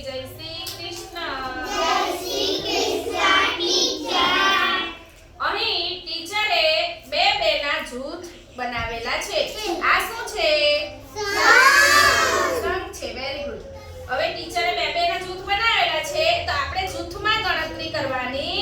જય શ્રી કૃષ્ણ. જય શ્રી કૃષ્ણ ટીચર. અહીં ટીચરે બે ના જૂથ બનાવેલા છે. આ શું છે? સંઘ છે. Very good. હવે ટીચરે બે ના જૂથ બનાવેલા છે તો આપણે જૂથમાં ગણતરી કરવાની